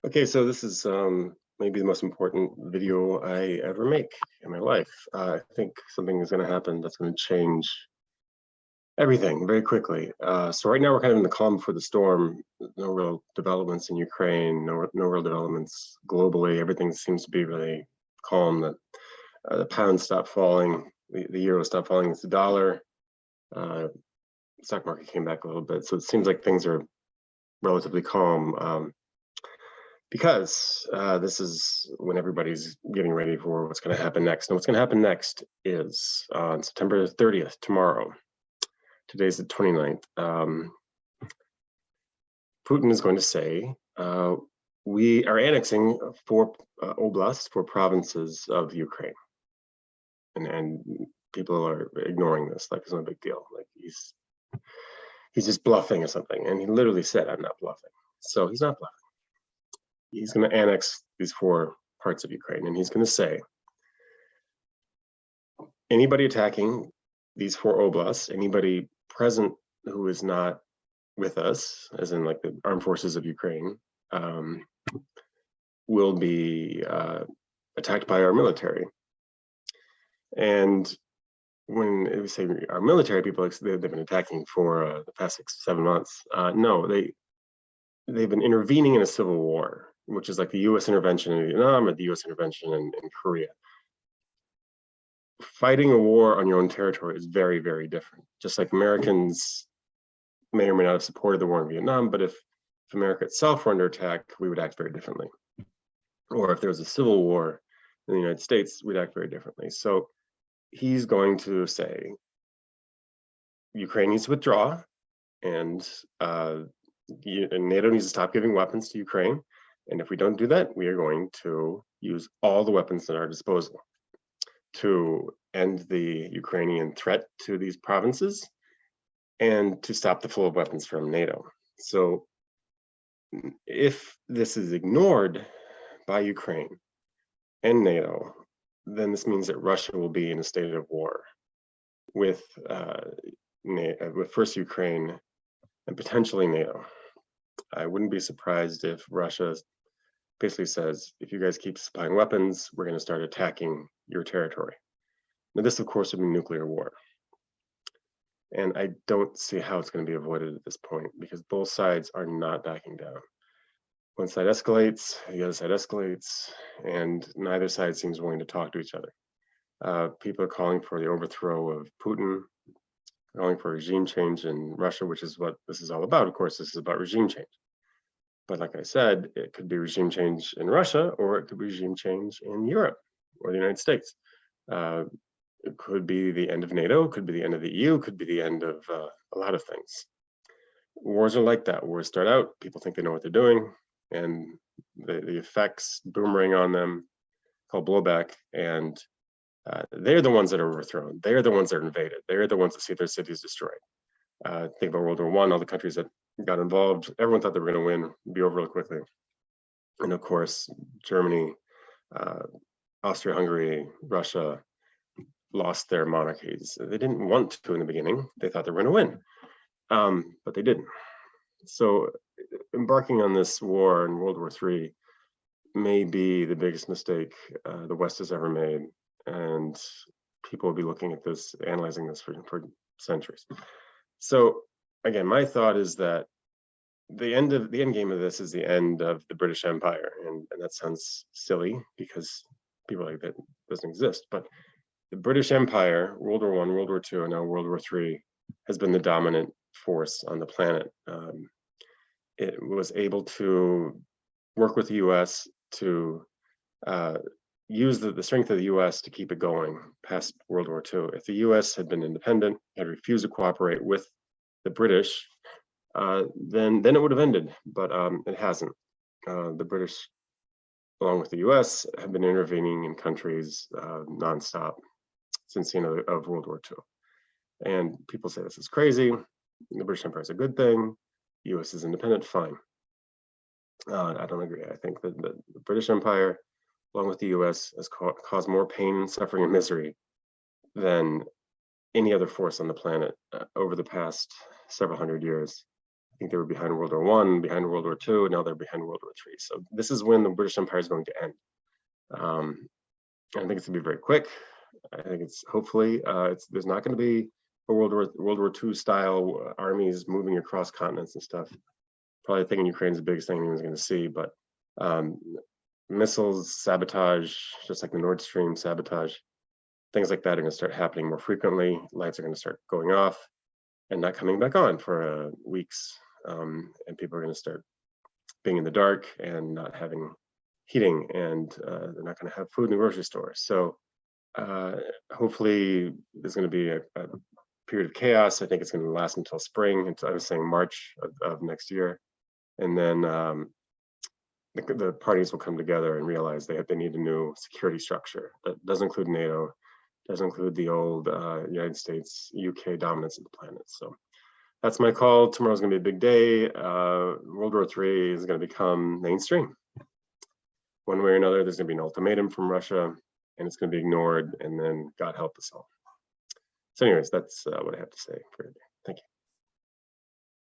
Okay, so this is maybe the most important video I ever make in my life. I think something is going to happen that's going to change everything very quickly. So right now we're kind of in the calm before the storm. No real developments in Ukraine. No real developments globally. Everything seems to be really calm. That the pound stopped falling, the euro stopped falling. It's the dollar. Uh, Stock market came back a little bit. So it seems like things are relatively calm. Because this is when everybody's getting ready for what's going to happen next. And what's going to happen next is on September 30th, tomorrow. Today's the 29th. Putin is going to say, we are annexing four oblasts, four provinces of Ukraine. And people are ignoring this like it's no big deal. Like he's just bluffing or something. And he literally said, I'm not bluffing. So he's not bluffing. He's going to annex these four parts of Ukraine, and he's going to say, anybody attacking these four oblasts, anybody present who is not with us, as in like the armed forces of Ukraine, will be attacked by our military. And when we say our military, people, they've been attacking for the past 6-7 months. No, they've been intervening in a civil war, which is like the U.S. intervention in Vietnam or the U.S. intervention in Korea. Fighting a war on your own territory is very, very different. Just like Americans may or may not have supported the war in Vietnam, but if America itself were under attack, we would act very differently. Or if there was a civil war in the United States, we'd act very differently. So he's going to say, Ukraine needs to withdraw, and NATO needs to stop giving weapons to Ukraine. And if we don't do that, we are going to use all the weapons at our disposal to end the Ukrainian threat to these provinces and to stop the flow of weapons from NATO. So if this is ignored by Ukraine and NATO, then this means that Russia will be in a state of war with first Ukraine and potentially NATO. I wouldn't be surprised if Russia basically says, if you guys keep supplying weapons, we're going to start attacking your territory. Now, this, of course, would be nuclear war. And I don't see how it's going to be avoided at this point, because both sides are not backing down. One side escalates, the other side escalates, and neither side seems willing to talk to each other. People are calling for the overthrow of Putin, calling for regime change in Russia, which is what this is all about. Of course, this is about regime change. But like I said, it could be regime change in Russia, or it could be regime change in Europe or the United States. It could be the end of NATO, could be the end of the EU, could be the end of a lot of things. Wars are like that. Wars start out, people think they know what they're doing, and the effects boomerang on them, called blowback, and they're the ones that are overthrown. They're the ones that are invaded. They're the ones that see their cities destroyed. Think about World War I, all the countries that got involved, everyone thought they were going to win, be over really quickly. And of course, Germany, Austria-Hungary, Russia lost their monarchies. They didn't want to in the beginning. They thought they were going to win, but they didn't. So embarking on this war in World War III may be the biggest mistake the West has ever made. And people will be looking at this, analyzing this for centuries. So again, my thought is that the end game of this is the end of the British Empire, and that sounds silly because people like that doesn't exist. But the British Empire, World War I, World War II, and now World War III, has been the dominant force on the planet. It was able to work with the U.S. to use the strength of the U.S. to keep it going past World War II. If the U.S. had been independent, had refused to cooperate with the British, then it would have ended, but it hasn't. The British, along with the U.S., have been intervening in countries nonstop since the end of World War II. And people say this is crazy. The British Empire is a good thing. The U.S. is independent, fine. I don't agree. I think that the British Empire, along with the U.S., has caused more pain, suffering, and misery than any other force on the planet over the past several hundred years. think they were behind World War I, behind World War II, and now they're behind World War III. So this is when the British Empire is going to end. I think it's going to be very quick. I think it's hopefully there's not going to be a World War II style armies moving across continents and stuff. Probably thinking Ukraine's the biggest thing anyone's going to see, but missiles, sabotage, just like the Nord Stream sabotage, things like that are going to start happening more frequently. Lights are going to start going off and not coming back on for weeks, and people are going to start being in the dark and not having heating, and they're not going to have food in the grocery store. So hopefully there's going to be a period of chaos. I think it's going to last until spring, until I was saying March of next year, and then the parties will come together and realize they need a new security structure that doesn't include NATO, doesn't include the old United States, UK dominance of the planet. So that's my call. Tomorrow's going to be a big day. World War III is going to become mainstream. One way or another, there's going to be an ultimatum from Russia, and it's going to be ignored, and then God help us all. So anyways, that's what I have to say for today. Thank you.